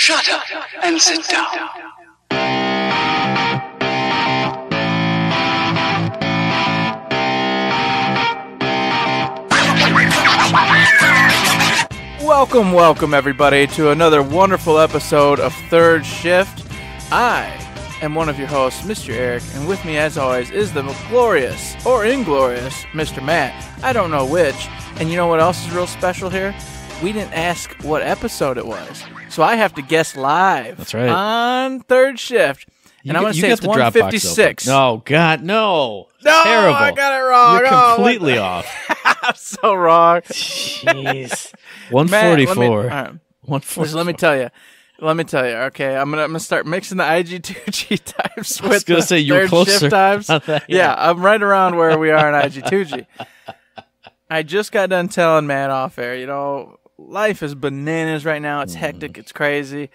Shut up and sit down. Welcome everybody to another wonderful episode of Third Shift. I am one of your hosts, Mr. Eric, and with me as always is the glorious or inglorious Mr. Matt. I don't know which. And you know what else is real special here? We didn't ask what episode it was. So I have to guess live. That's right. On Third Shift. And I'm going to say it's 156. No, God, no. No, terrible. I got it wrong. You're completely off. I'm so wrong. Jeez. 144. Matt, 144. Let me tell you. Okay, I'm gonna start mixing the IG2G times with I was gonna say you were Third closer Shift times. that, yeah, I'm right around where we are in IG2G. I just got done telling Matt off air. You know, life is bananas right now. It's hectic. It's crazy.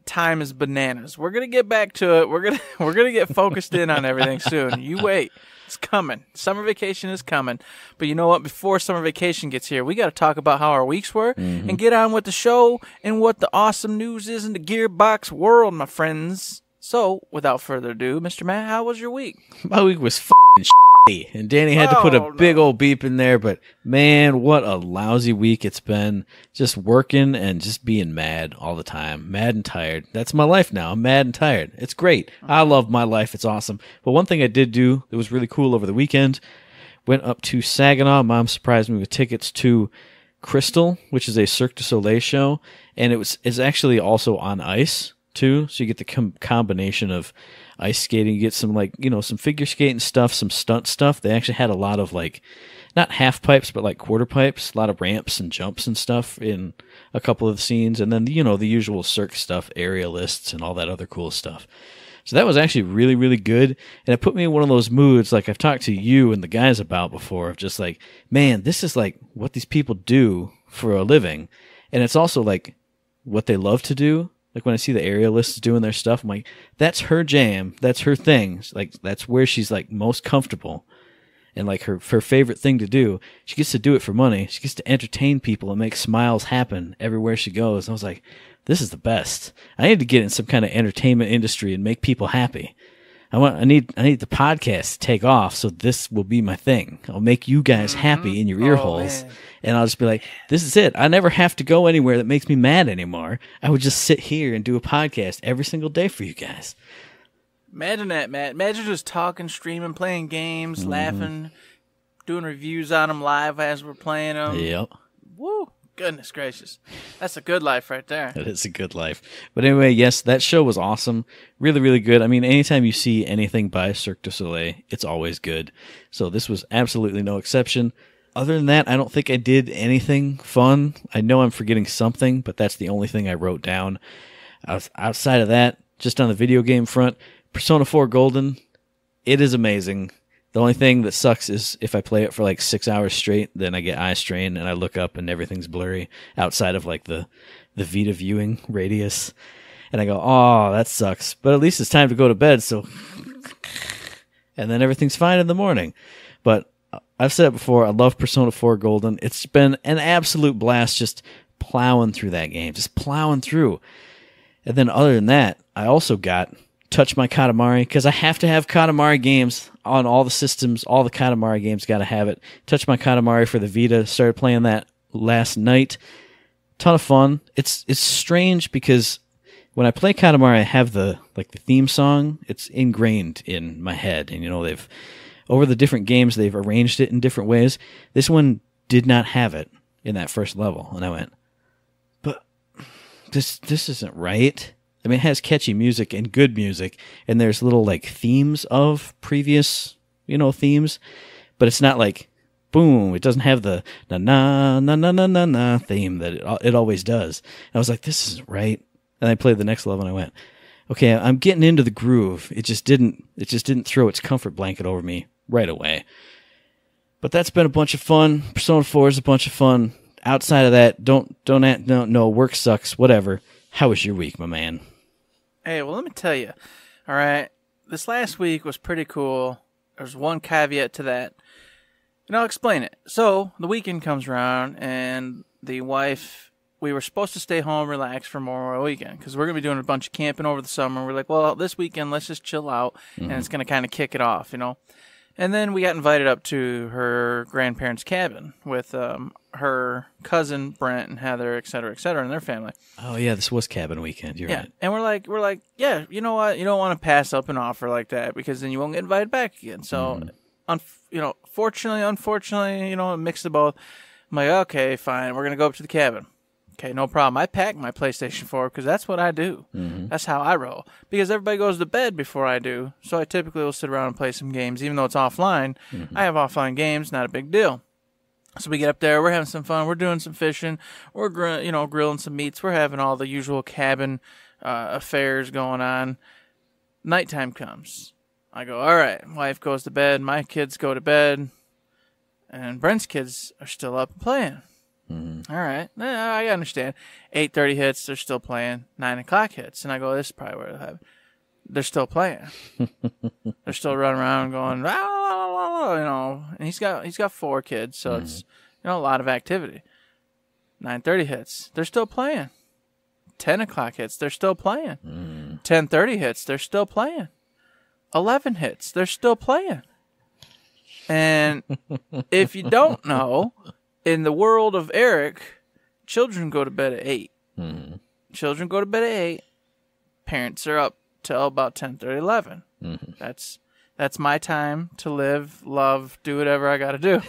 Time is bananas. We're gonna get back to it. We're gonna get focused in on everything soon. You wait. It's coming. Summer vacation is coming. But you know what? Before summer vacation gets here, we got to talk about how our weeks were and get on with the show and what the awesome news is in the Gearbox world, my friends. So, without further ado, Mr. Matt, how was your week? My week was f***ing shitty, and Danny had to put a big old beep in there, but man, what a lousy week it's been. Just working and just being mad all the time. Mad and tired. That's my life now. I'm mad and tired. It's great. I love my life. It's awesome. But one thing I did do that was really cool over the weekend, went up to Saginaw. Mom surprised me with tickets to Crystal, which is a Cirque du Soleil show, and it's actually also on ice too, so you get the combination of ice skating. You get some some figure skating stuff, some stunt stuff. They actually had a lot of not half pipes, but quarter pipes, a lot of ramps and jumps and stuff in a couple of the scenes, and then the usual Cirque stuff, aerialists and all that other cool stuff. So that was actually really, really good, and it put me in one of those moods like I've talked to you and the guys about before, of just man, this is what these people do for a living, and it's also what they love to do. When I see the aerialists doing their stuff, I'm like, that's her jam, that's her thing. That's where she's most comfortable, and her favorite thing to do. She gets to do it for money. She gets to entertain people and make smiles happen everywhere she goes. And I was like, this is the best. I need to get in some kind of entertainment industry and make people happy. I need the podcast to take off, so this will be my thing. I'll make you guys happy in your ear holes. Man. And I'll just be like, this is it. I never have to go anywhere that makes me mad anymore. I would just sit here and do a podcast every single day for you guys. Imagine that, Matt. Imagine just talking, streaming, playing games, laughing, doing reviews on them live as we're playing them. Yep. Woo. Goodness gracious. That's a good life right there. That is a good life. But anyway, yes, that show was awesome. Really, really good. I mean, anytime you see anything by Cirque du Soleil, it's always good. So this was absolutely no exception. Other than that, I don't think I did anything fun. I know I'm forgetting something, but that's the only thing I wrote down. Outside of that, just on the video game front, Persona 4 Golden, it is amazing. The only thing that sucks is if I play it for 6 hours straight, then I get eye strain and I look up and everything's blurry outside of the Vita viewing radius. And I go, oh, that sucks. But at least it's time to go to bed, so... And then everything's fine in the morning. But I've said it before, I love Persona 4 Golden. It's been an absolute blast just plowing through that game. Just plowing through. And then other than that, I also got Touch My Katamari, because I have to have Katamari games on all the systems. All the Katamari games got to have it. Touch My Katamari for the Vita. Started playing that last night. Ton of fun. It's strange because when I play Katamari, I have the theme song. It's ingrained in my head, and they've over the different games they've arranged it in different ways. This one did not have it in that first level, and I went, but this isn't right. I mean, it has catchy music and good music, and there's little themes of previous, themes, but it's not boom. It doesn't have the na na na na na na na theme that it always does. And I was like, this isn't right. And I played the next level, and I went, okay, I'm getting into the groove. It just didn't throw its comfort blanket over me right away. But that's been a bunch of fun. Persona 4 is a bunch of fun. Outside of that, no, work sucks. Whatever. How was your week, my man? Hey, well, let me tell you. All right, this last week was pretty cool. There's one caveat to that, and I'll explain it. So the weekend comes around, and the wife we were supposed to stay home, relax for Memorial Weekend because we're going to be doing a bunch of camping over the summer. We're like, well, this weekend, let's just chill out, and it's going to kind of kick it off, And then we got invited up to her grandparents' cabin with her cousin Brent and Heather, et cetera, and their family. Oh yeah, this was cabin weekend. You're right. And we're like, yeah, you know what? You don't want to pass up an offer like that because then you won't get invited back again. So, fortunately, unfortunately, a mix of both. I'm like, okay, fine. We're gonna go up to the cabin. Okay, no problem. I pack my PlayStation 4 because that's what I do. That's how I roll. Because everybody goes to bed before I do, so I typically will sit around and play some games. Even though it's offline, I have offline games, not a big deal. So we get up there, we're having some fun, we're doing some fishing, we're grilling some meats, we're having all the usual cabin affairs going on. Nighttime comes. I go, all right, wife goes to bed, my kids go to bed, and Brent's kids are still up playing. All right, I understand. 8:30 hits, they're still playing. 9 o'clock hits, and I go, this is probably where they'll have it. They're still playing. They're still running around going, and he's got 4 kids, so it's a lot of activity. 9:30 hits, they're still playing. 10 o'clock hits, they're still playing. 10:30 hits, they're still playing. 11 hits, they're still playing. And if you don't know, in the world of Eric, children go to bed at 8. Children go to bed at 8. Parents are up till about 10:30, 11. That's my time to live, love, do whatever I got to do.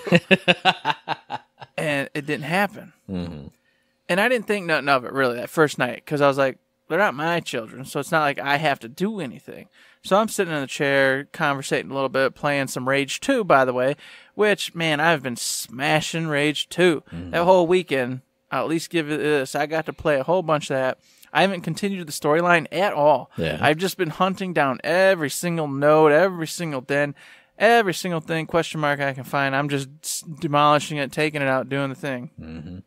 And it didn't happen. And I didn't think nothing of it, really, that first night, because I was like, they're not my children, so it's not like I have to do anything. So I'm sitting in the chair, conversating a little bit, playing some Rage 2, by the way, which, man, I've been smashing Rage 2. That whole weekend, I'll at least give it this. I got to play a whole bunch of that. I haven't continued the storyline at all. Yeah. I've just been hunting down every single node, every single den, every single thing, question mark I can find. I'm just demolishing it, taking it out, doing the thing.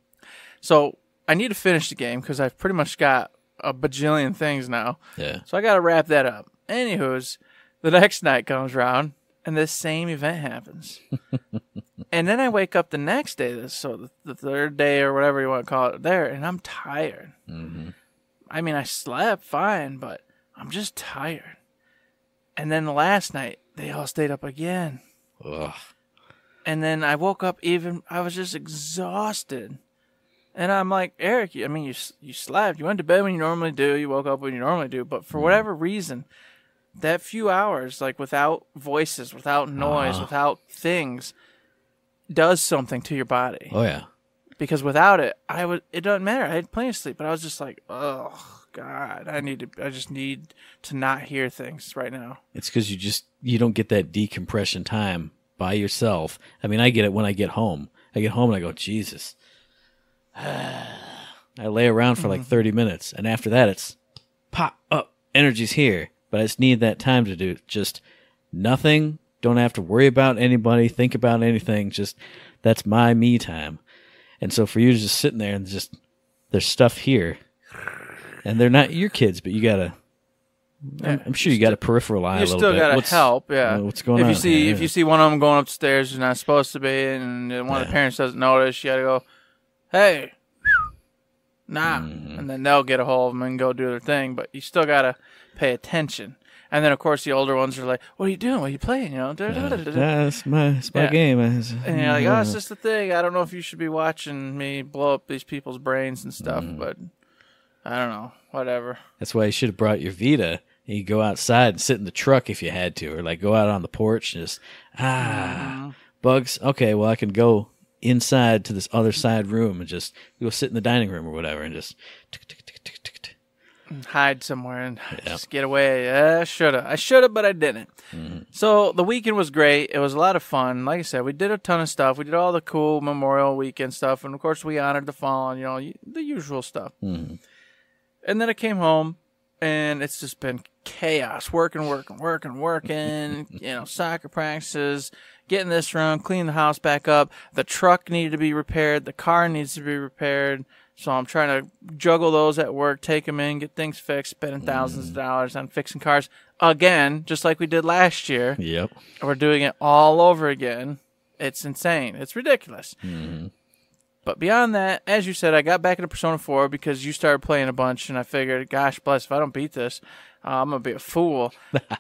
So I need to finish the game because I've pretty much got a bajillion things now. Yeah. So I got to wrap that up. Anywho's, the next night comes around, and this same event happens. And then I wake up the next day, so the third day or whatever you want to call it there, and I'm tired. I mean, I slept fine, but I'm just tired. And then the last night, they all stayed up again. Ugh. And then I woke up I was just exhausted. And I'm like, Eric, I mean, you slept. You went to bed when you normally do. You woke up when you normally do. But for whatever reason, that few hours, like without voices, without noise, without things, does something to your body. Oh, yeah. Because without it, it doesn't matter. I had plenty of sleep, but I was just like, oh, God, I just need to not hear things right now. It's because you don't get that decompression time by yourself. I mean, I get it when I get home. I get home and I go, Jesus. I lay around for like 30 minutes, and after that, it's pop up. Energy's here, but I just need that time to do just nothing. Don't have to worry about anybody, think about anything. Just that's my me time. And so for you to just sitting there and just there's stuff here, and they're not your kids, but you gotta. I'm sure you got a peripheral eye a little bit. You still gotta help, yeah. What's going on? If you see one of them going upstairs, you're not supposed to be, and one of the parents doesn't notice, you gotta go, hey, nah. And then they'll get a hold of them and go do their thing, but you still got to pay attention. And then, of course, the older ones are like, what are you doing? What are you playing? That's my game. And you're like, oh, it's just a thing. I don't know if you should be watching me blow up these people's brains and stuff, but I don't know. Whatever. That's why you should have brought your Vita. And you go outside and sit in the truck if you had to, or like go out on the porch and just, bugs. Okay, well, I can go inside to this other side room and just go sit in the dining room or whatever and just hide somewhere and just get away. I should have, but I didn't. So the weekend was great. It was a lot of fun. Like I said, we did a ton of stuff. We did all the cool Memorial Weekend stuff, and of course we honored the fallen, the usual stuff. And then I came home, and it's just been chaos, working, soccer practices, getting this run, clean the house back up. The truck needed to be repaired. The car needs to be repaired. So I'm trying to juggle those at work, take them in, get things fixed, spending thousands of dollars on fixing cars again, just like we did last year. Yep. We're doing it all over again. It's insane. It's ridiculous. But beyond that, as you said, I got back into Persona 4 because you started playing a bunch, and I figured, gosh bless, if I don't beat this, I'm going to be a fool.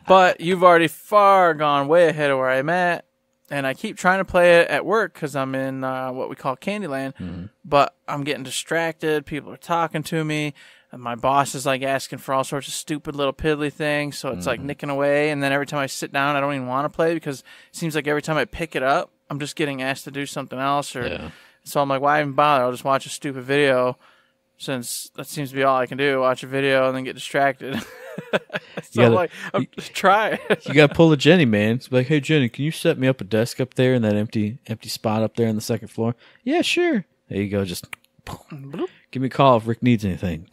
But you've already far gone way ahead of where I'm at, and I keep trying to play it at work because I'm in what we call Candyland, but I'm getting distracted. People are talking to me, and my boss is like asking for all sorts of stupid little piddly things, so it's like nicking away, and then every time I sit down, I don't even want to play because it seems like every time I pick it up, I'm just getting asked to do something else, so I'm like, why even bother? I'll just watch a stupid video, since that seems to be all I can do, watch a video and then get distracted. I'm try it. You got to pull a Jenny, man. It's like, hey, Jenny, can you set me up a desk up there in that empty spot up there on the second floor? Yeah, sure. There you go. Just give me a call if Rick needs anything.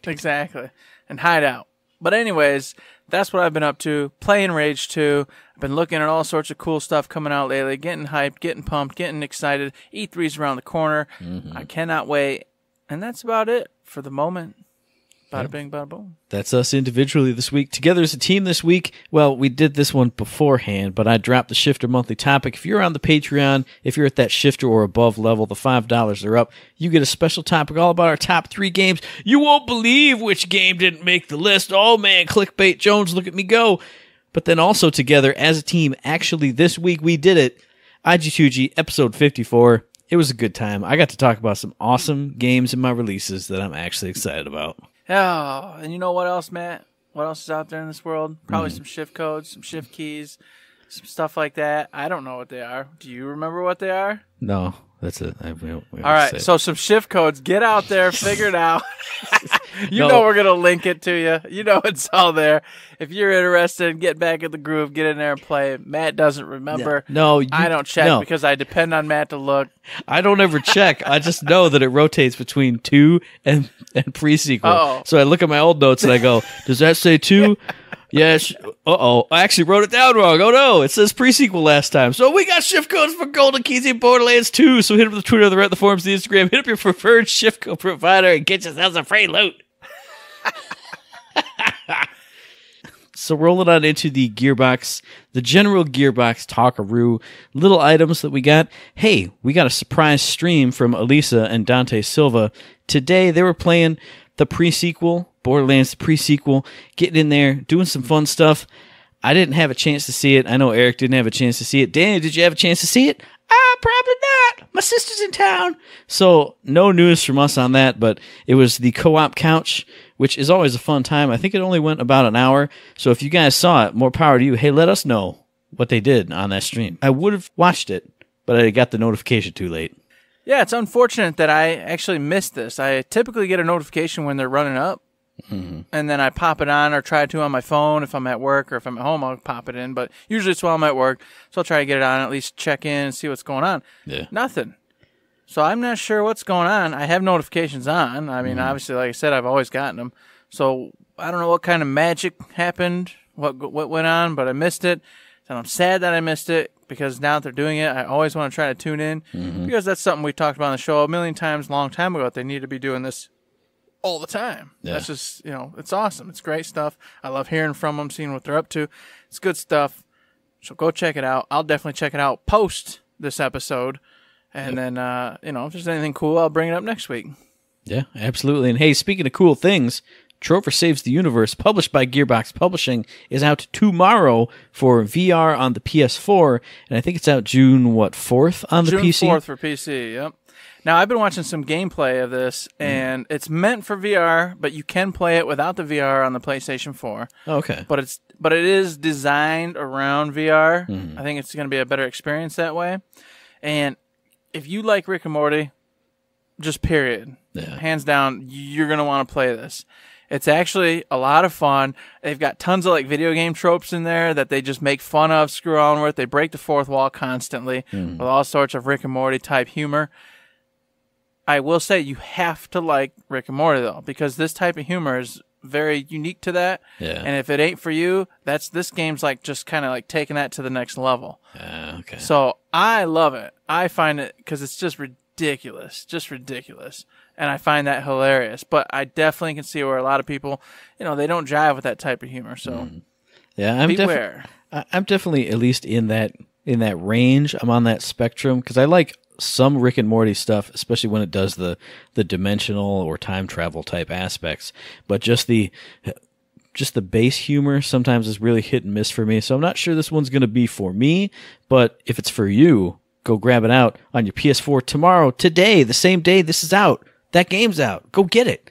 Exactly. And hide out. But anyways, that's what I've been up to. Playing Rage 2. I've been looking at all sorts of cool stuff coming out lately, getting hyped, getting pumped, getting excited. E3's around the corner. I cannot wait. And that's about it for the moment. Bada bing, bada boom. That's us individually this week. Together as a team this week, well, we did this one beforehand, but I dropped the Shifter monthly topic. If you're on the Patreon, if you're at that Shifter or above level, the $5 are up, you get a special topic all about our top 3 games. You won't believe which game didn't make the list. Oh, man, clickbait Jones, look at me go. But then also together as a team, actually this week we did it. IG2G episode 54. It was a good time. I got to talk about some awesome games in my releases that I'm actually excited about. Oh, and you know what else, Matt? What else is out there in this world? Probably some shift codes, some shift keys, some stuff like that. I don't know what they are. Do you remember what they are? No, that's it. All right, so some shift codes. Get out there, figure it out. You know we're going to link it to you. You know it's all there. If you're interested, get back in the groove, get in there and play. Matt doesn't remember. I don't check because I depend on Matt to look. I don't ever check. I just know that it rotates between 2 and pre-sequel. Uh-oh. So I look at my old notes and I go, does that say 2? Yes. Uh-oh. I actually wrote it down wrong. Oh, no. It says pre-sequel last time. So we got shift codes for Golden Keys in Borderlands 2. So hit up the Twitter, the Reddit, the forums, the Instagram. Hit up your preferred shift code provider and get yourselves a free loot. So rolling on into the Gearbox, the general Gearbox talkaroo, little items that we got. Hey, we got a surprise stream from Elisa and Dante Silva. Today they were playing the pre-sequel, Borderlands pre-sequel, getting in there, doing some fun stuff. I didn't have a chance to see it. I know Eric didn't have a chance to see it. Danny, did you have a chance to see it? Probably not. My sister's in town. So no news from us on that, but it was the co-op couch, which is always a fun time. I think it only went about an hour. So if you guys saw it, more power to you. Hey, let us know what they did on that stream. I would have watched it, but I got the notification too late. Yeah, it's unfortunate that I actually missed this. I typically get a notification when they're running up, and then I pop it on or try to on my phone. If I'm at work or if I'm at home, I'll pop it in. But usually it's while I'm at work, so I'll try to get it on, at least check in and see what's going on. Yeah. Nothing. So I'm not sure what's going on. I have notifications on. I mean, obviously, like I said, I've always gotten them. So I don't know what kind of magic happened, what went on, but I missed it. And I'm sad that I missed it because now that they're doing it, I always want to try to tune in because that's something we talked about on the show a million times a long time ago, that they need to be doing this all the time. Yeah. That's just, it's awesome. It's great stuff. I love hearing from them, seeing what they're up to. It's good stuff. So go check it out. I'll definitely check it out post this episode. And then, if there's anything cool, I'll bring it up next week. Yeah, absolutely. And hey, speaking of cool things, Trover Saves the Universe, published by Gearbox Publishing, is out tomorrow for VR on the PS4, and I think it's out June, 4th on the PC? June 4th for PC, yep. Now, I've been watching some gameplay of this, and it's meant for VR, but you can play it without the VR on the PlayStation 4. Okay. But it is designed around VR. I think it's going to be a better experience that way. And if you like Rick and Morty, just period, hands down, you're going to want to play this. It's actually a lot of fun. They've got tons of video game tropes in there that they just make fun of, screw on with. They break the fourth wall constantly with all sorts of Rick and Morty type humor. I will say you have to like Rick and Morty though, because this type of humor is very unique to that. Yeah. And if it ain't for you, this game's just kind of taking that to the next level. Okay. So I love it. I find it because it's just ridiculous. And I find that hilarious. But I definitely can see where a lot of people, they don't jive with that type of humor. So beware. I'm definitely at least in that range. I'm on that spectrum because I like some Rick and Morty stuff, especially when it does the dimensional or time travel type aspects. But just the base humor sometimes is really hit and miss for me. So I'm not sure this one's going to be for me, but if it's for you, go grab it out on your PS4 tomorrow, today, the same day this is out. That game's out. Go get it.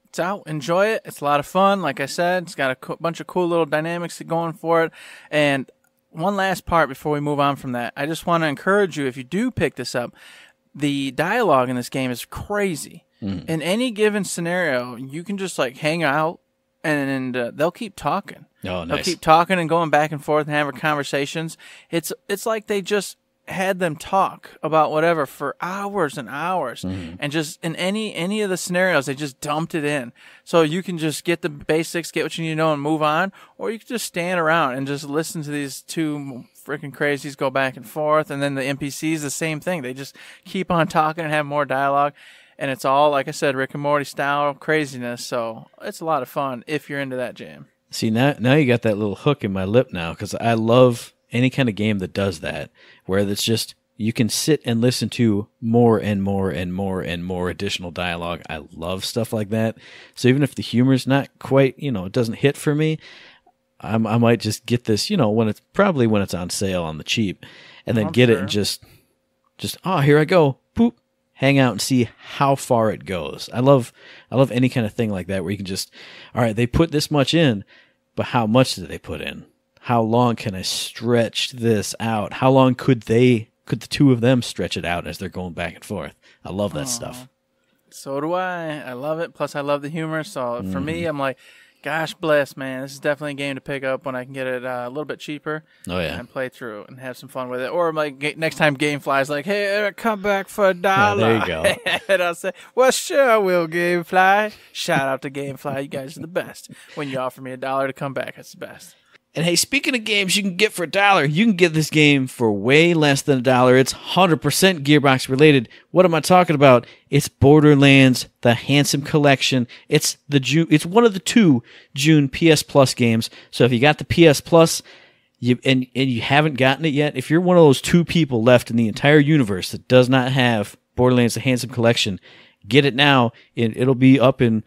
It's out. Enjoy it. It's a lot of fun. Like I said, it's got a bunch of cool little dynamics going for it. And one last part before we move on from that. I just want to encourage you, if you do pick this up, the dialogue in this game is crazy. In any given scenario, you can just like hang out and they'll keep talking. Oh, nice. They'll keep talking and going back and forth and having conversations. It's like they just had them talk about whatever for hours and hours, and just in any of the scenarios, they just dumped it in. So you can just get the basics, get what you need to know, and move on, or you can just stand around and just listen to these two freaking crazies go back and forth, and then the NPCs, the same thing. They just keep on talking and have more dialogue, and it's all, like I said, Rick and Morty style craziness, so it's a lot of fun if you're into that jam. See, now you got that little hook in my lip now, because I love any kind of game that does that, where it's just you can sit and listen to more and more and more and more additional dialogue. I love stuff like that. So even if the humor's not quite, it doesn't hit for me, I might just get this, when it's on sale on the cheap, and then get it and just here I go, poop, hang out and see how far it goes. I love any kind of thing like that where you can just, all right, they put this much in, but how much did they put in? How long can I stretch this out? How long could the two of them stretch it out as they're going back and forth? I love that stuff. So do I. I love it. Plus, I love the humor. So for me, I'm like, gosh bless, man. This is definitely a game to pick up when I can get it a little bit cheaper. Oh, yeah. And play through and have some fun with it. Or like next time Gamefly's like, hey, come back for $1. Yeah, there you go. And I'll say, well, sure I will, Gamefly. Shout out to Gamefly. You guys are the best. When you offer me $1 to come back, that's the best. And hey, speaking of games you can get for $1, you can get this game for way less than $1. It's 100% Gearbox related. What am I talking about? It's Borderlands, the Handsome Collection. It's one of the 2 June PS Plus games. So if you got the PS Plus and you haven't gotten it yet, if you're one of those 2 people left in the entire universe that does not have Borderlands, the Handsome Collection, get it now. It'll be up in,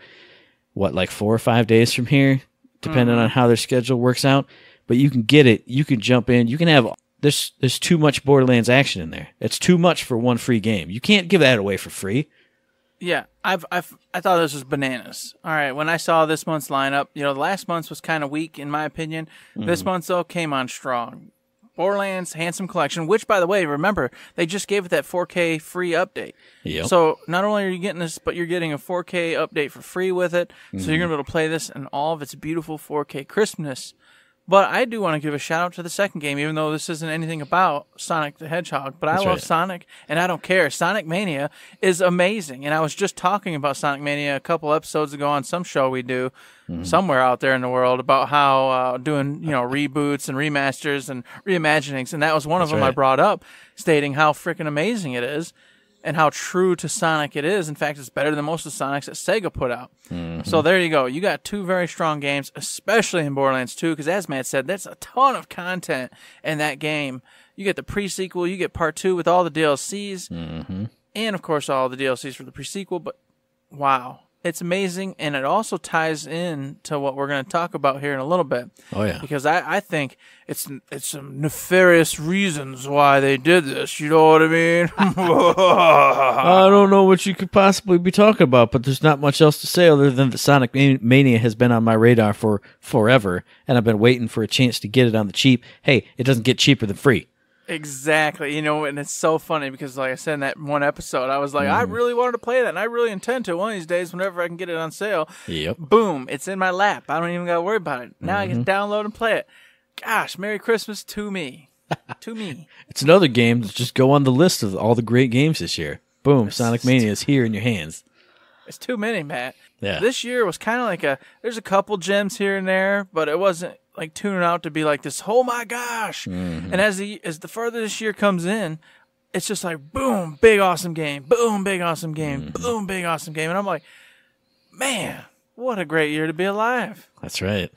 like 4 or 5 days from here, depending on how their schedule works out. But you can get it. You can jump in. You can have... There's too much Borderlands action in there. It's too much for one free game. You can't give that away for free. Yeah, I thought this was bananas. All right, when I saw this month's lineup, the last month's was kind of weak, in my opinion. This month's, though, came on strong. Borderlands Handsome Collection, which, by the way, remember, they just gave it that 4K free update. Yep. So not only are you getting this, but you're getting a 4K update for free with it. So you're going to be able to play this in all of its beautiful 4K crispness. But I do want to give a shout out to the second game, even though this isn't anything about Sonic the Hedgehog. But I love Sonic, and I don't care. Sonic Mania is amazing. And I was just talking about Sonic Mania a couple episodes ago on some show we do somewhere out there in the world about how doing reboots and remasters and reimaginings. And that was one of them I brought up, stating how freaking amazing it is and how true to Sonic it is. In fact, it's better than most of the Sonics that Sega put out. So there you go. You got 2 very strong games, especially in Borderlands 2, because as Matt said, that's a ton of content in that game. You get the pre-sequel, you get part 2 with all the DLCs, and of course all the DLCs for the pre-sequel, but wow. It's amazing, and it also ties in to what we're going to talk about here in a little bit. Oh, yeah. Because I think it's some nefarious reasons why they did this. You know what I mean? I don't know what you could possibly be talking about, but there's not much else to say other than that Sonic Mania has been on my radar for forever, and I've been waiting for a chance to get it on the cheap. Hey, it doesn't get cheaper than free. Exactly. And it's so funny because, like I said in that one episode, I was like, I really wanted to play that, and I really intend to one of these days whenever I can get it on sale. Yep. Boom. It's in my lap. I don't even got to worry about it. Now I can download and play it. Gosh, Merry Christmas to me. To me. It's another game to just go on the list of all the great games this year. Boom. Sonic Mania is here in your hands. It's too many, Matt. Yeah. This year was kind of like there's a couple gems here and there, but it wasn't like tuning out to be like this, oh my gosh. And as the further this year comes in, it's just like, boom, big awesome game. Boom, big awesome game. Boom, big awesome game. And I'm like, man, what a great year to be alive. That's right.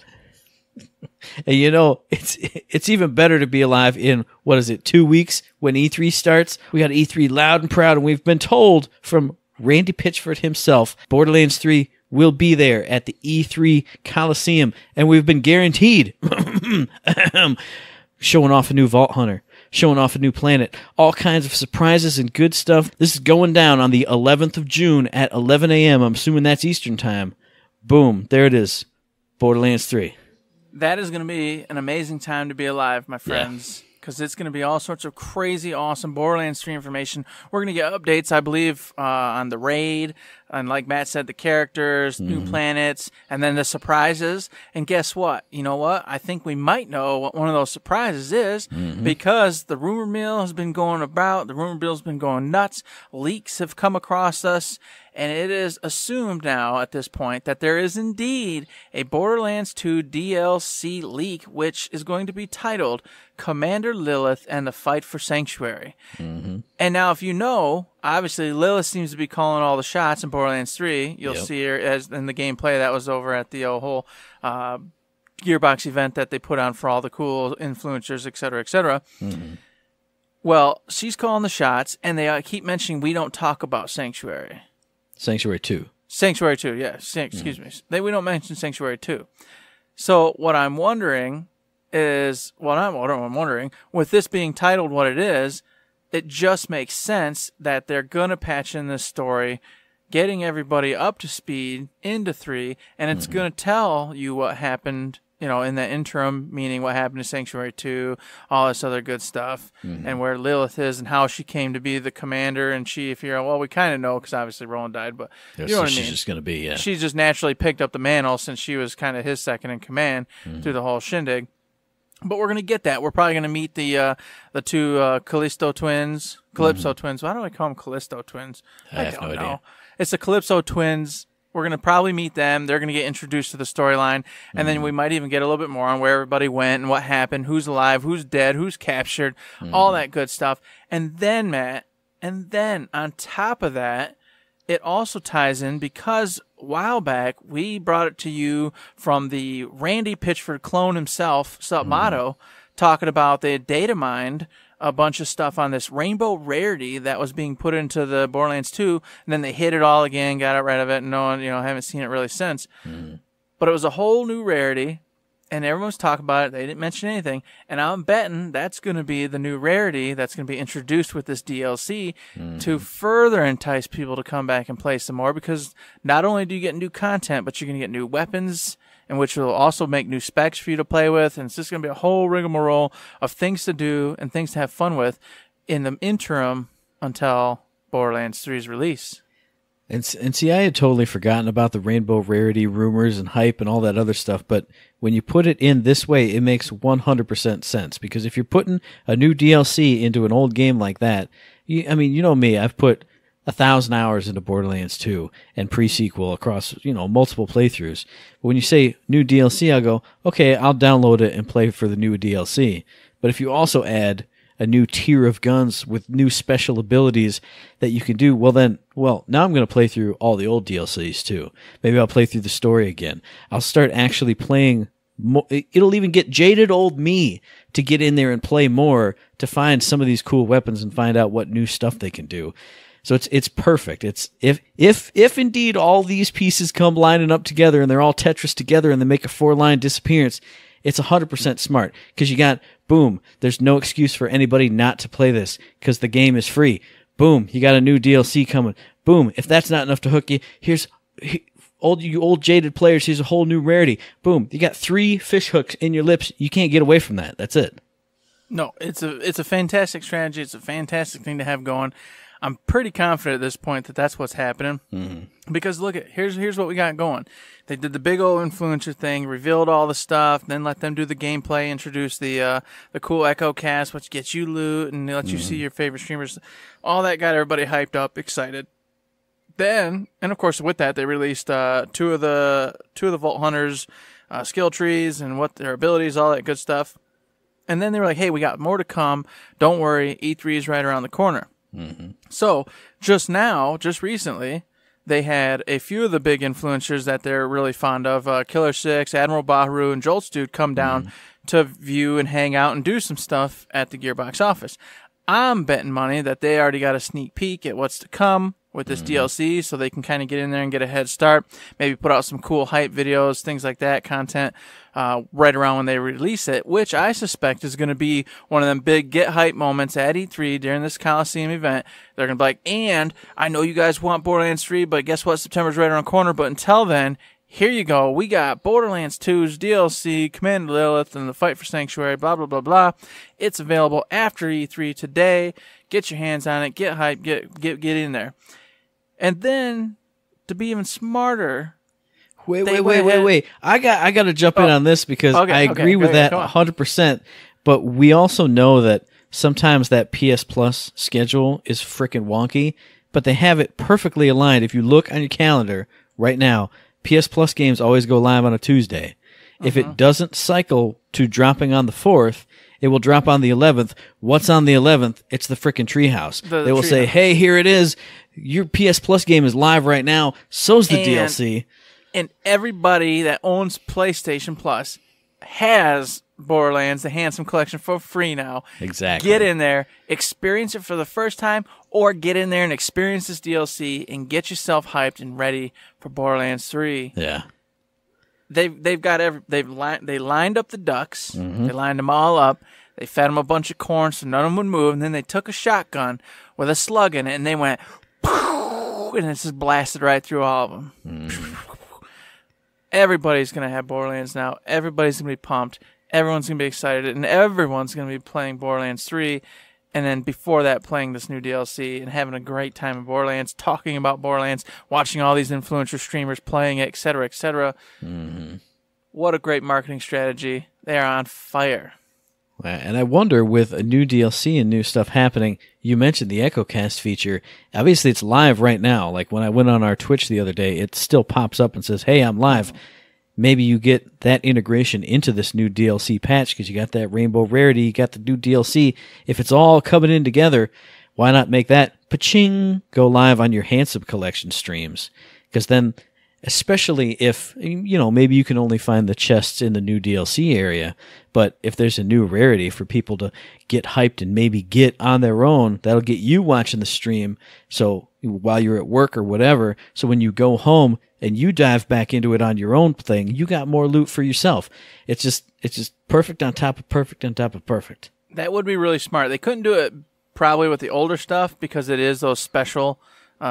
And it's even better to be alive in, 2 weeks when E3 starts? We got E3 loud and proud, and we've been told from Randy Pitchford himself, Borderlands 3 will be there at the E3 Coliseum, and we've been guaranteed showing off a new Vault Hunter, showing off a new planet, all kinds of surprises and good stuff. This is going down on the 11th of June at 11 a.m. I'm assuming that's Eastern time. Boom, there it is. Borderlands 3. That is going to be an amazing time to be alive, my friends, because it's going to be all sorts of crazy, awesome Borderlands 3 information. We're going to get updates, I believe, on the raid, and like Matt said, the characters, new planets, and then the surprises. And guess what? You know what? I think we might know what one of those surprises is, because the rumor mill has been going about, the rumor mill's been going nuts, leaks have come across us, and it is assumed now at this point that there is indeed a Borderlands 2 DLC leak, which is going to be titled Commander Lilith and the Fight for Sanctuary. And now, if you know, obviously Lilith seems to be calling all the shots in Borderlands 3. You'll see her as in the gameplay that was over at the whole Gearbox event that they put on for all the cool influencers, etc., etc. Well, she's calling the shots, and they keep mentioning we don't talk about Sanctuary. Sanctuary 2. Sanctuary 2, yeah. Excuse me. We don't mention Sanctuary 2. So what I'm wondering is, I'm wondering, with this being titled what it is, it just makes sense that they're going to patch in this story, getting everybody up to speed into 3, and it's going to tell you what happened, in the interim, meaning what happened to Sanctuary 2, all this other good stuff, and where Lilith is and how she came to be the commander and chief here. Well, we kind of know because obviously Roland died, but you know what I mean? She's just going to be, yeah. She just naturally picked up the mantle since she was kind of his second in command through the whole shindig. But we're going to get that. We're probably going to meet the two Calypso twins. Why do I call them Callisto twins? I have no idea. It's the Calypso twins. We're going to probably meet them. They're going to get introduced to the storyline. And then we might even get a little bit more on where everybody went and what happened, who's alive, who's dead, who's captured, all that good stuff. And then, Matt, on top of that, it also ties in because a while back we brought it to you from the Randy Pitchford clone himself, Submato, talking about they had data mined a bunch of stuff on this rainbow rarity that was being put into the Borderlands 2, and then they hid it all again, got rid of it, and no one, haven't seen it really since. But it was a whole new rarity, and everyone's talking about it. They didn't mention anything, and I'm betting that's going to be the new rarity that's going to be introduced with this DLC to further entice people to come back and play some more, because not only do you get new content, but you're going to get new weapons, and which will also make new specs for you to play with, and it's just going to be a whole rigmarole of things to do and things to have fun with in the interim until Borderlands 3's release. And see, I had totally forgotten about the rainbow rarity rumors and hype and all that other stuff, but when you put it in this way, it makes 100% sense, because if you're putting a new DLC into an old game like that, you know me, I've put 1,000 hours into Borderlands 2 and pre-sequel across, multiple playthroughs. But when you say new DLC, I'll go, okay, I'll download it and play for the new DLC. But if you also add a new tier of guns with new special abilities that you can do, now I'm going to play through all the old DLCs too. Maybe I'll play through the story again. I'll start actually playing more. It'll even get jaded old me to get in there and play more to find some of these cool weapons and find out what new stuff they can do. So it's perfect. It's if indeed all these pieces come lining up together and they're all Tetris together and they make a 4-line disappearance, it's 100% smart, because you got, boom, there's no excuse for anybody not to play this because the game is free. Boom, you got a new DLC coming. Boom, if that's not enough to hook you, you old jaded players, here's a whole new rarity. Boom, you got 3 fish hooks in your lips. You can't get away from that. That's it. No, it's a fantastic strategy. It's a fantastic thing to have going. I'm pretty confident at this point that that's what's happening. Because look here's what we got going. They did the big old influencer thing, revealed all the stuff, then let them do the gameplay, introduce the cool Echo Cast, which gets you loot and let you see your favorite streamers. All that got everybody hyped up, excited. Then, and of course with that, they released two of the Vault Hunters' skill trees and what their abilities, all that good stuff. And then they were like, hey, we got more to come. Don't worry, E3 is right around the corner. So, just recently, they had a few of the big influencers that they're really fond of, Killer 6, Admiral Baharu, and Jolt's Dude come down to view and hang out and do some stuff at the Gearbox office. I'm betting money that they already got a sneak peek at what's to come with this DLC, so they can kind of get in there and get a head start, maybe put out some cool hype videos, things like that, content, right around when they release it, which I suspect is going to be one of them big get hype moments at E3 during this Coliseum event. They're going to be like, and I know you guys want Borderlands 3, but guess what? September's right around the corner, but until then, here you go. We got Borderlands 2's DLC, Command Lilith, and the Fight for Sanctuary, blah, blah, blah, blah. It's available after E3 today. Get your hands on it. Get hype. Get in there. And then, to be even smarter... Wait. I got to jump in on this because I agree with that 100%. But we also know that sometimes that PS Plus schedule is freaking wonky, but they have it perfectly aligned. If you look on your calendar right now, PS Plus games always go live on a Tuesday. If it doesn't cycle to dropping on the 4th, it will drop on the 11th. What's on the 11th? It's the freaking Treehouse. They will say, hey, here it is. Your PS Plus game is live right now. So's the DLC. And everybody that owns PlayStation Plus has Borderlands, the Handsome Collection, for free now. Exactly. Get in there, experience it for the first time, or get in there and experience this DLC and get yourself hyped and ready for Borderlands 3. Yeah. They lined up the ducks. They lined them all up. They fed them a bunch of corn so none of them would move, and then they took a shotgun with a slug in it, and they went, and it just blasted right through all of them. Everybody's going to have Borderlands now. Everybody's going to be pumped. Everyone's going to be excited, and everyone's going to be playing Borderlands 3, and then before that, playing this new DLC and having a great time in Borderlands, talking about Borderlands, watching all these influencer streamers playing it, etc., etc. What a great marketing strategy. They are on fire. And I wonder, with a new DLC and new stuff happening, you mentioned the EchoCast feature. Obviously, it's live right now. Like when I went on our Twitch the other day, it still pops up and says, hey, I'm live. Maybe you get that integration into this new DLC patch because you got that Rainbow Rarity, you got the new DLC. If it's all coming in together, why not make that pa-ching go live on your Handsome Collection streams? Because then, especially if, maybe you can only find the chests in the new DLC area, but if there's a new rarity for people to get hyped and maybe get on their own, that'll get you watching the stream. So while you're at work or whatever, so when you go home and you dive back into it on your own thing, you got more loot for yourself. It's just perfect on top of perfect on top of perfect. That would be really smart. They couldn't do it probably with the older stuff because it is those special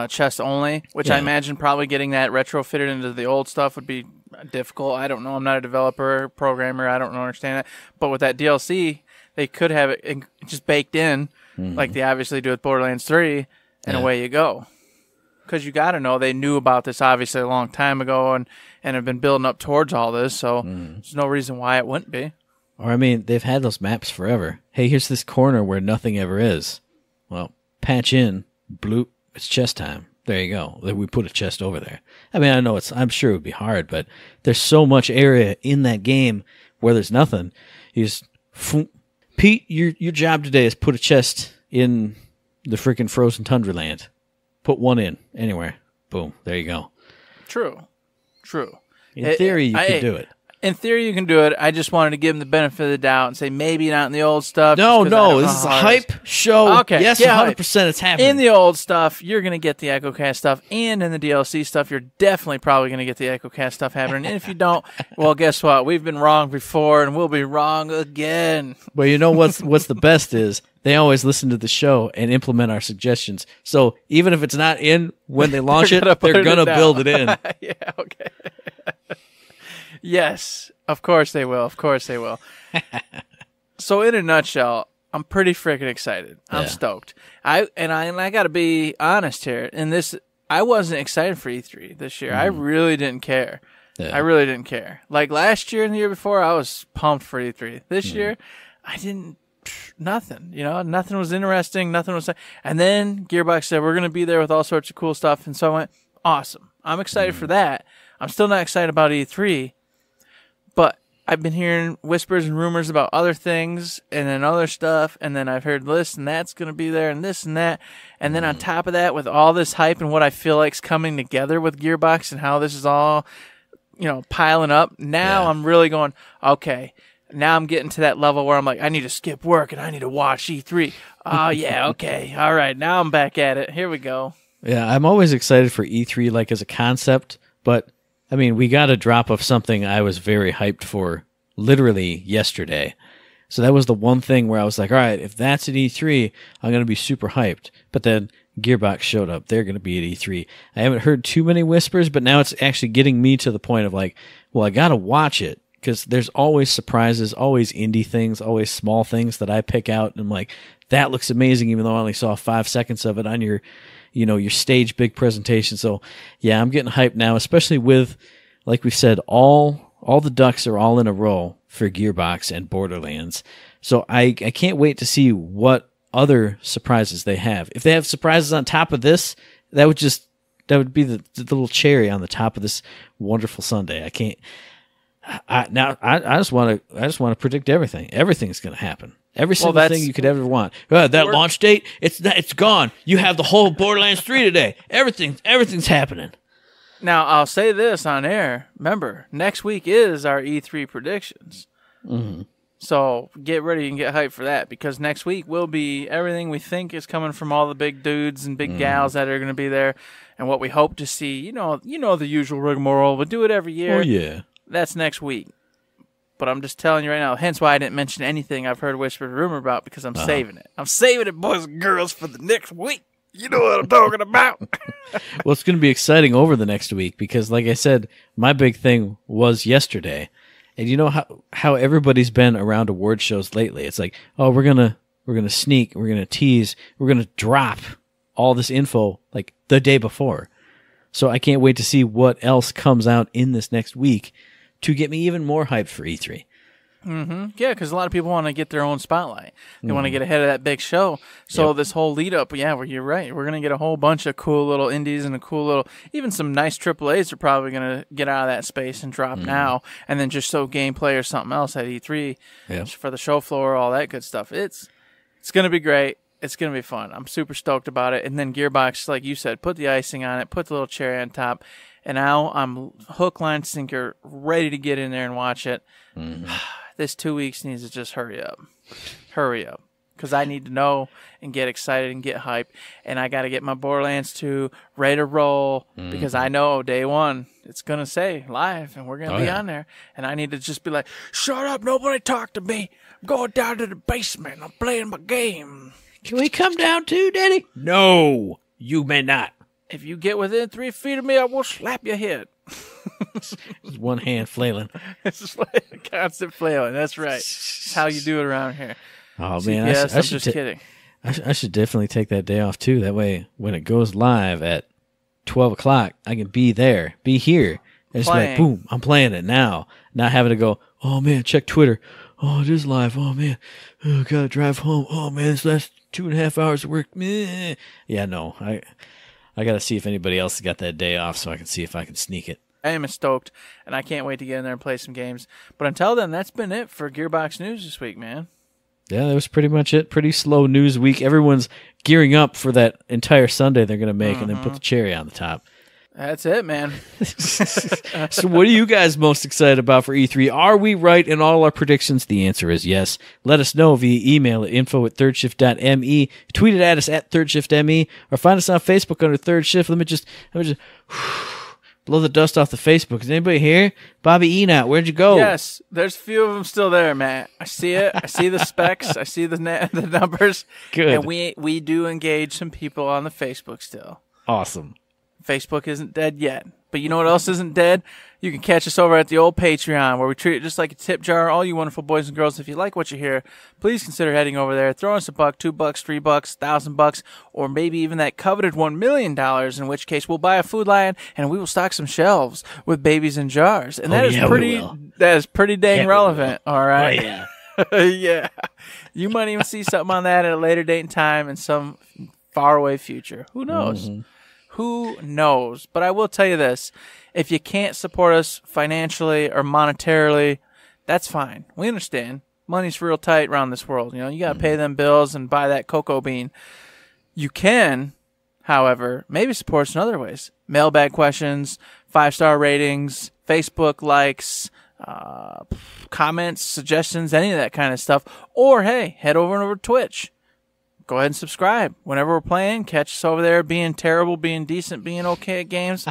chests only, which I imagine probably getting that retrofitted into the old stuff would be difficult. I don't know. I'm not a developer, programmer. I don't understand it. But with that DLC, they could have it just baked in, like they obviously do with Borderlands 3, and away you go. Because you got to know they knew about this obviously a long time ago and have been building up towards all this, so there's no reason why it wouldn't be. Or, they've had those maps forever. Hey, here's this corner where nothing ever is. Well, patch in, bloop, it's chest time. There you go. We put a chest over there. I know I'm sure it would be hard, but there's so much area in that game where there's nothing. You just, Pete, your job today is put a chest in the freaking frozen tundra land. Put one in anywhere. Boom. There you go. True. In theory, you can do it. In theory, you can do it. I just wanted to give him the benefit of the doubt and say maybe not in the old stuff. No, this is a hype show. Okay, yes, 100% it's happening. In the old stuff, you're going to get the EchoCast stuff, and in the DLC stuff, you're definitely probably going to get the EchoCast stuff happening. And if you don't, well, guess what? We've been wrong before, and we'll be wrong again. Well, you know what's the best is they always listen to the show and implement our suggestions. So even if it's not in when they launch they're going to build it in. Yeah, okay. Yes, of course they will. So in a nutshell, I'm pretty freaking excited. I'm stoked. I got to be honest here. I wasn't excited for E3 this year. I really didn't care. Yeah. I really didn't care. Like last year and the year before, I was pumped for E3. This year, I didn't. Nothing. Nothing was interesting. Nothing was. And then Gearbox said we're going to be there with all sorts of cool stuff, and so I went, awesome. I'm excited for that. I'm still not excited about E3. But I've been hearing whispers and rumors about other things and then other stuff, and then I've heard this and that's going to be there and this and that. And then on top of that, with all this hype and what I feel like's coming together with Gearbox and how this is all, piling up, now I'm really going, okay, now I'm getting to that level where I'm like, I need to skip work and I need to watch E3. Oh, yeah, okay. All right, now I'm back at it. Here we go. Yeah, I'm always excited for E3 like as a concept, but I mean, we got a drop of something I was very hyped for literally yesterday. So that was the one thing where I was like, all right, if that's at E3, I'm going to be super hyped. But then Gearbox showed up. They're going to be at E3. I haven't heard too many whispers, but now it's actually getting me to the point of like, well, I got to watch it because there's always surprises, always indie things, always small things that I pick out. And I'm like, that looks amazing, even though I only saw 5 seconds of it on your stage big presentation. So yeah, I'm getting hyped now, especially with, like we said, all the ducks are all in a row for Gearbox and Borderlands. So I can't wait to see what other surprises they have. If they have surprises on top of this, that would be the little cherry on the top of this wonderful Sunday. I just want to predict everything. Everything's going to happen. Every single thing you could ever want. That launch date, it's gone. You have the whole Borderlands 3 today. Everything's happening. Now, I'll say this on air. Remember, next week is our E3 predictions. Mm-hmm. So get ready and get hyped for that, because next week will be everything we think is coming from all the big dudes and big gals that are going to be there, and what we hope to see. You know the usual rigmarole. We do it every year. Oh, yeah. That's next week. But I'm just telling you right now, hence why I didn't mention anything I've heard whispered rumor about, because I'm saving it. I'm saving it, boys and girls, for the next week. You know what I'm talking about. Well, it's going to be exciting over the next week because, like I said, my big thing was yesterday. And you know how everybody's been around award shows lately. It's like, oh, we're gonna sneak, we're gonna tease, we're gonna drop all this info like the day before. So I can't wait to see what else comes out in this next week to get me even more hyped for E3. Mm-hmm. Yeah, because a lot of people want to get their own spotlight. They want to get ahead of that big show. So this whole lead up, well, you're right. We're going to get a whole bunch of cool little indies and even some nice AAAs are probably going to get out of that space and drop now, and then just show gameplay or something else at E3 for the show floor, all that good stuff. It's going to be great. It's going to be fun. I'm super stoked about it. And then Gearbox, like you said, put the icing on it, put the little cherry on top. And now I'm hook, line, sinker, ready to get in there and watch it. Mm-hmm. This 2 weeks needs to just hurry up. Hurry up. Because I need to know and get excited and get hyped. And I got to get my Borderlands 2 ready to roll. Because I know day one, it's going to say live. And we're going to be on there. And I need to just be like, shut up, nobody talk to me. I'm going down to the basement. I'm playing my game. Can we come down too, Daddy? No, you may not. If you get within 3 feet of me, I will slap your head. Just one hand flailing. It's just like constant flailing. That's right. That's how you do it around here. Oh, man. CPS, I'm just kidding. I should definitely take that day off, too. That way, when it goes live at 12 o'clock, I can be there, be here. And just be like, boom, I'm playing it now. Not having to go, oh, man, check Twitter. Oh, it is live. Oh, man. Oh, gotta drive home. Oh, man, this last 2.5 hours of work. Meh. Yeah, no. I got to see if anybody else has got that day off so I can see if I can sneak it. I am stoked, and I can't wait to get in there and play some games. But until then, that's been it for Gearbox News this week, man. Yeah, that was pretty much it. Pretty slow news week. Everyone's gearing up for that entire Sunday they're going to make and then put the cherry on the top. That's it, man. So what are you guys most excited about for E3? Are we right in all our predictions? The answer is yes. Let us know via email at info@thirdshift.me, tweet it at us at thirdshiftme, or find us on Facebook under Third Shift. Let me just blow the dust off the Facebook. Is anybody here? Bobby Enot, where'd you go? Yes, there's a few of them still there, Matt. I see it. I see the specs. I see the numbers. Good. And we do engage some people on the Facebook still. Awesome. Facebook isn't dead yet. But you know what else isn't dead? You can catch us over at the old Patreon, where we treat it just like a tip jar. All you wonderful boys and girls, if you like what you hear, please consider heading over there. Throw us $1, $2, $3, $1,000, or maybe even that coveted $1 million, in which case we'll buy a Food Lion and we will stock some shelves with babies in jars. And that is pretty dang relevant. All right. Oh, yeah. Yeah. You might even see something on that at a later date and time in some faraway future. Who knows? Mm-hmm. Who knows? But I will tell you this. If you can't support us financially or monetarily, That's fine. We understand. Money's real tight around this world. You got to pay them bills and buy that cocoa bean. You can, however, maybe support us in other ways. Mailbag questions, 5-star ratings, Facebook likes, comments, suggestions, any of that kind of stuff. Or, hey, head over to Twitch. Go ahead and subscribe. Whenever we're playing, catch us over there being terrible, being decent, being okay at games.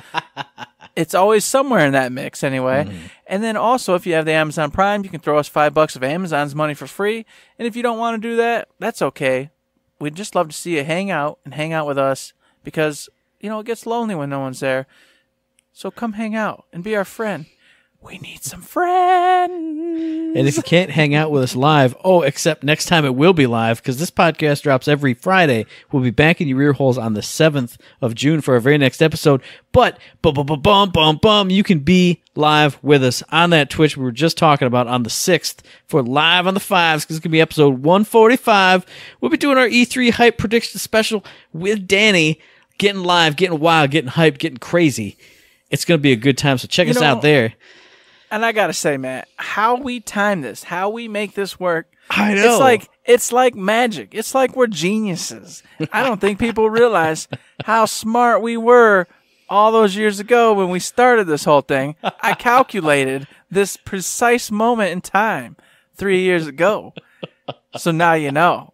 It's always somewhere in that mix anyway. And then also, if you have the Amazon Prime, you can throw us $5 of Amazon's money for free. And if you don't want to do that, that's okay. We'd just love to see you hang out with us because, it gets lonely when no one's there. So come hang out and be our friend. We need some friends. And if you can't hang out with us live, except next time it will be live because this podcast drops every Friday. We'll be back in your ear holes on the 7th of June for our very next episode. But, you can be live with us on that Twitch we were just talking about on the 6th for Live on the 5s because it's going to be episode 145. We'll be doing our E3 hype prediction special with Danny, getting live, getting wild, getting hyped, getting crazy. It's going to be a good time, so check us out there. And I gotta say, Matt, how we time this, how we make this work, I know. It's like magic. It's like we're geniuses. I don't think people realize how smart we were all those years ago when we started this whole thing. I calculated this precise moment in time 3 years ago. So now you know.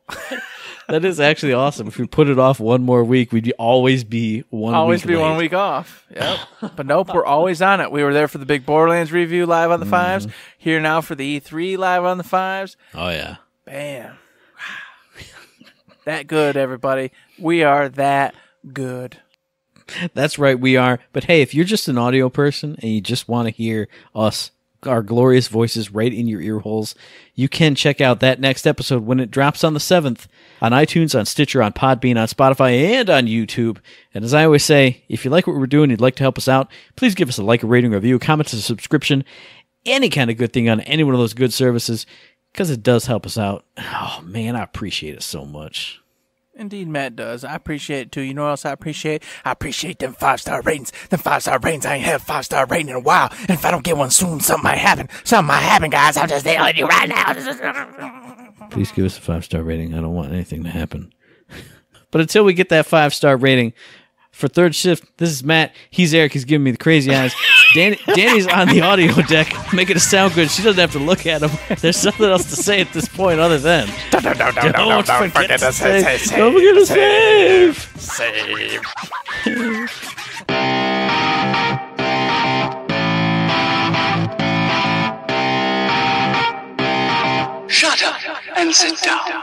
That is actually awesome. If we put it off one more week, we'd always be 1 week late. 1 week off. Yep. But nope, we're always on it. We were there for the big Borderlands review live on the 5s. Here now for the E3 live on the 5s. Oh, yeah. Bam. That good, everybody. We are that good. That's right, we are. But hey, if you're just an audio person and you just want to hear us, our glorious voices right in your ear holes, you can check out that next episode when it drops on the 7th on iTunes, on Stitcher, on Podbean, on Spotify, and on YouTube. And as I always say, if you like what we're doing, you'd like to help us out, please give us a like, a rating, a review, a comment, a subscription, any kind of good thing on any one of those good services, because it does help us out. Oh, man, I appreciate it so much. Indeed, Matt does. I appreciate it, too. You know what else I appreciate? I appreciate them 5-star ratings. Them 5-star ratings, I ain't had a 5-star rating in a while. And if I don't get one soon, something might happen. Something might happen, guys. I'm just telling you right now. Please give us a 5-star rating. I don't want anything to happen. But until we get that 5-star rating, for Third Shift, this is Matt. He's Eric. He's giving me the crazy eyes. Danny's on the audio deck, making it sound good. She doesn't have to look at him. There's something else to say at this point other than don't forget to save. Don't forget to save. Save. Shut up and sit down.